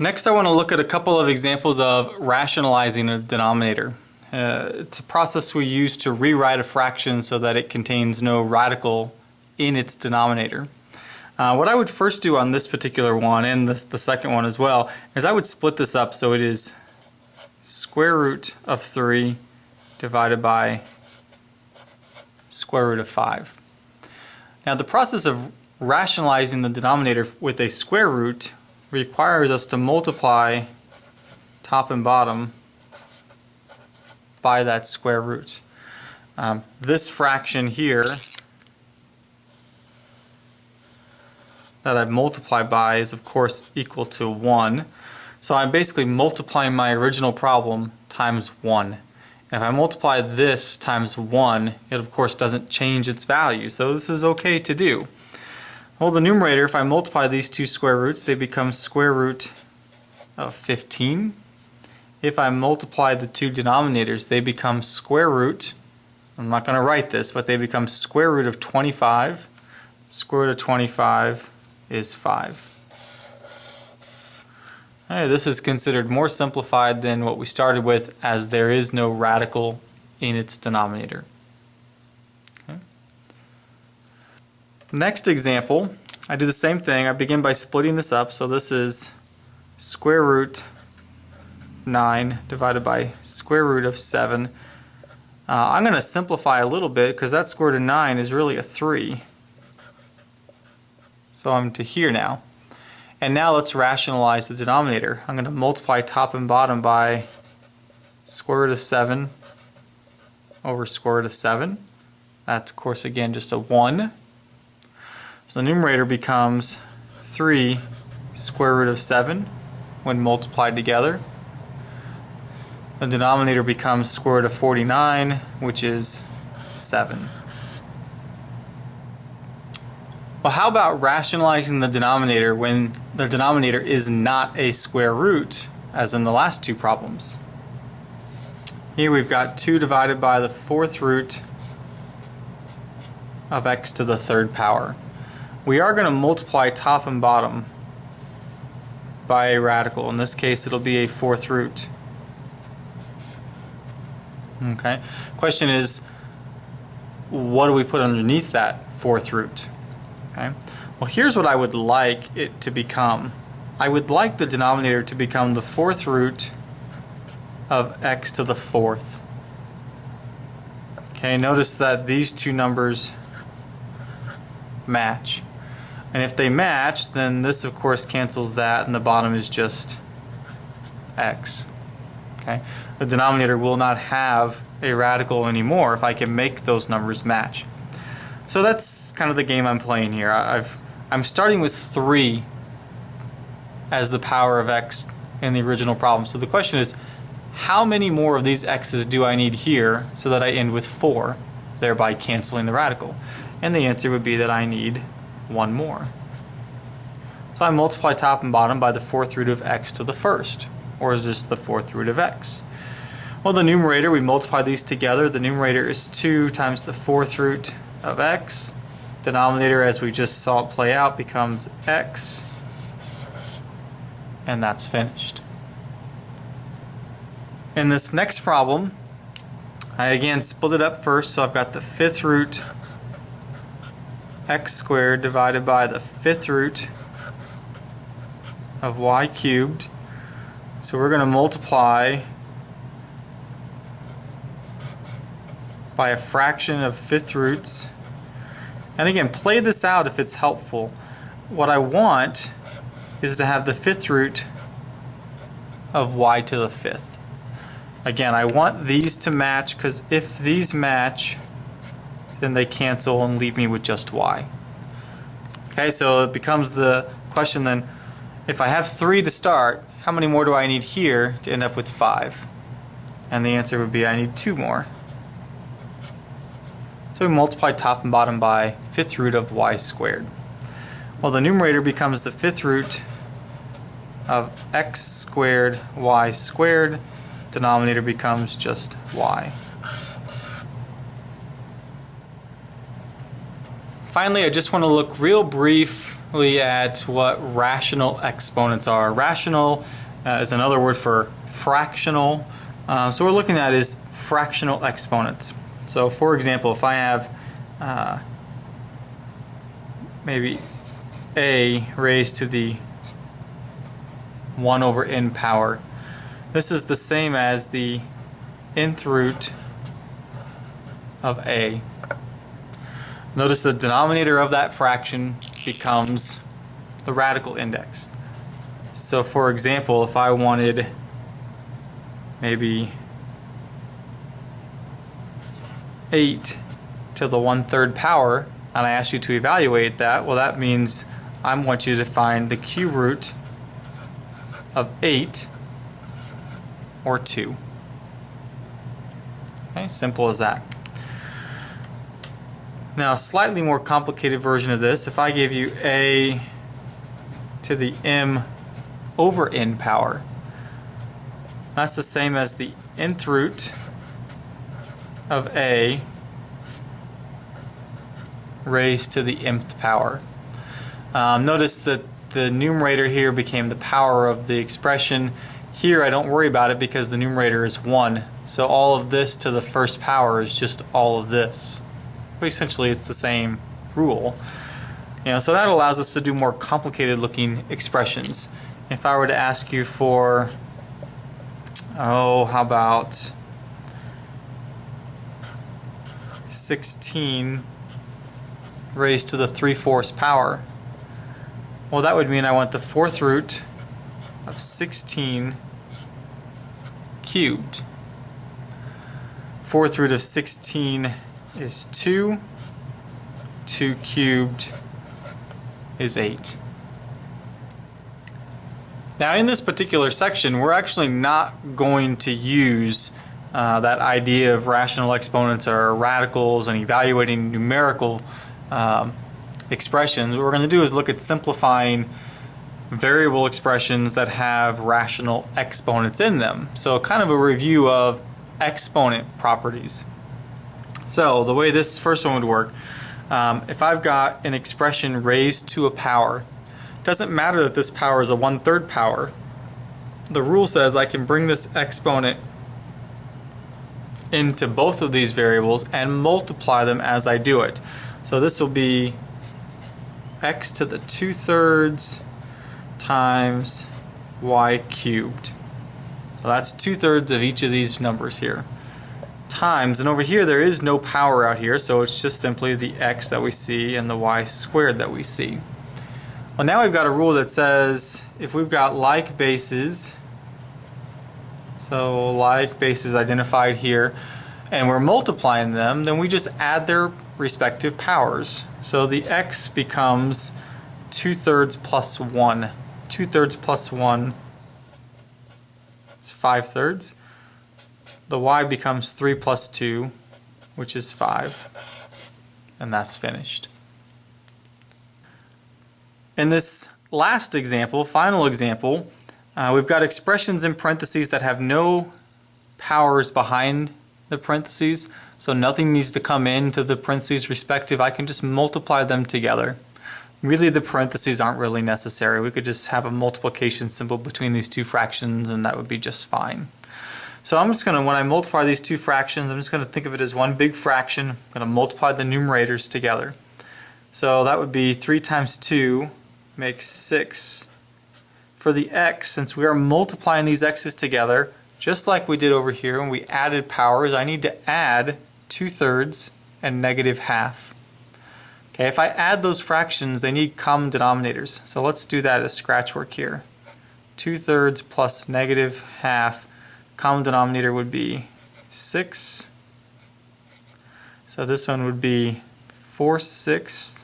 Next, I want to look at a couple of examples of rationalizing a denominator. It's a process we use to rewrite a fraction so that it contains no radical in its denominator. What I would first do on this particular one, and the second one as well, is I would split this up so it is square root of 3 divided by square root of 5. Now the process of rationalizing the denominator with a square root requires us to multiply top and bottom by that square root. This fraction here that I've multiplied by is of course equal to 1. So I'm basically multiplying my original problem times 1. And if I multiply this times 1, it of course doesn't change its value. So this is okay to do. Well, the numerator, if I multiply these two square roots, they become square root of 15. If I multiply the two denominators, they become square root, I'm not going to write this, but they become square root of 25. Square root of 25 is 5. Okay, this is considered more simplified than what we started with, as there is no radical in its denominator. Next example, I do the same thing. I begin by splitting this up. So this is square root 9 divided by square root of 7. I'm going to simplify a little bit because that square root of 9 is really a 3. So I'm to here now. And now let's rationalize the denominator. I'm going to multiply top and bottom by square root of 7 over square root of 7. That's of course again just a 1. So the numerator becomes 3 square root of 7 when multiplied together. The denominator becomes square root of 49, which is 7. Well, how about rationalizing the denominator when the denominator is not a square root, as in the last two problems? Here we've got 2 divided by the 4th root of x to the 3rd power. We are going to multiply top and bottom by a radical. In this case, it'll be a 4th root. Okay. Question is, what do we put underneath that 4th root? Okay. Well, here's what I would like it to become. I would like the denominator to become the 4th root of x to the 4th. Okay. Notice that these two numbers match. And if they match, then this of course cancels that, and the bottom is just x. Okay? The denominator will not have a radical anymore if I can make those numbers match. So that's kind of the game I'm playing here. I'm starting with 3 as the power of x in the original problem. So the question is, how many more of these x's do I need here so that I end with 4, thereby canceling the radical? And the answer would be that I need 1 more. So I multiply top and bottom by the 4th root of x to the 1st, or is this the 4th root of x? Well, the numerator, we multiply these together. The numerator is 2 times the 4th root of x. Denominator, as we just saw it play out, becomes x, and that's finished. In this next problem, I again split it up first, so I've got the 5th root x squared divided by the 5th root of y cubed. So we're going to multiply by a fraction of 5th roots. And again, play this out if it's helpful. What I want is to have the 5th root of y to the 5th. Again, I want these to match, because if these match, then they cancel and leave me with just y. Okay, so it becomes the question then, if I have 3 to start, how many more do I need here to end up with 5? And the answer would be I need 2 more. So we multiply top and bottom by 5th root of y squared. Well, the numerator becomes the 5th root of x squared y squared. Denominator becomes just y. Finally, I just want to look real brief at what rational exponents are. Rational is another word for fractional. So what we're looking at is fractional exponents. So for example, if I have maybe a raised to the 1 over n power, this is the same as the nth root of a. Notice the denominator of that fraction becomes the radical index. So for example, if I wanted maybe 8 to the 1/3 power, and I ask you to evaluate that, well, that means I want you to find the cube root of 8 or 2. Okay, simple as that. Now, a slightly more complicated version of this, if I gave you a to the m over n power, that's the same as the nth root of a raised to the mth power. Notice that the numerator here became the power of the expression. Here I don't worry about it because the numerator is 1. So all of this to the first power is just all of this. But essentially it's the same rule. So that allows us to do more complicated looking expressions. If I were to ask you for, how about 16 raised to the 3/4 power? Well, that would mean I want the 4th root of 16 cubed. 4th root of 16 is 2. 2 cubed is 8. Now in this particular section, we're actually not going to use that idea of rational exponents or radicals and evaluating numerical expressions. What we're going to do is look at simplifying variable expressions that have rational exponents in them. So kind of a review of exponent properties. So the way this first one would work, if I've got an expression raised to a power, it doesn't matter that this power is a 1/3 power. The rule says I can bring this exponent into both of these variables and multiply them as I do it. So this will be x to the 2/3 times y cubed. So that's 2/3 of each of these numbers here. Times, and over here there is no power out here, so it's just simply the x that we see and the y squared that we see. Well, now we've got a rule that says if we've got like bases, so like bases identified here, and we're multiplying them, then we just add their respective powers. So the x becomes 2/3 plus 1. 2/3 plus 1 is 5/3. The y becomes 3 plus 2, which is 5. And that's finished. In this last example, final example, we've got expressions in parentheses that have no powers behind the parentheses, so nothing needs to come into the parentheses respective. I can just multiply them together. Really, the parentheses aren't really necessary. We could just have a multiplication symbol between these two fractions and that would be just fine. So I'm just going to, when I multiply these two fractions, I'm just going to think of it as one big fraction. I'm going to multiply the numerators together. So that would be 3 times 2 makes 6. For the x, since we are multiplying these x's together, just like we did over here when we added powers, I need to add 2/3 and -1/2. Okay, if I add those fractions, they need common denominators. So let's do that as scratch work here. 2/3 plus -1/2, common denominator would be 6. So this one would be 4/6.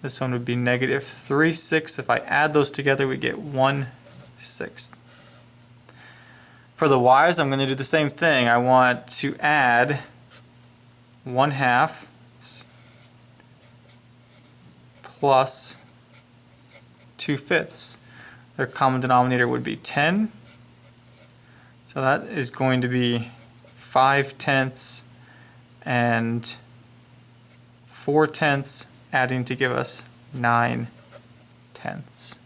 This one would be -3/6. If I add those together, we get 1/6. For the y's, I'm going to do the same thing. I want to add 1/2 plus 2/5. Their common denominator would be 10. So that is going to be 5/10 and 4/10, adding to give us 9/10. tenths.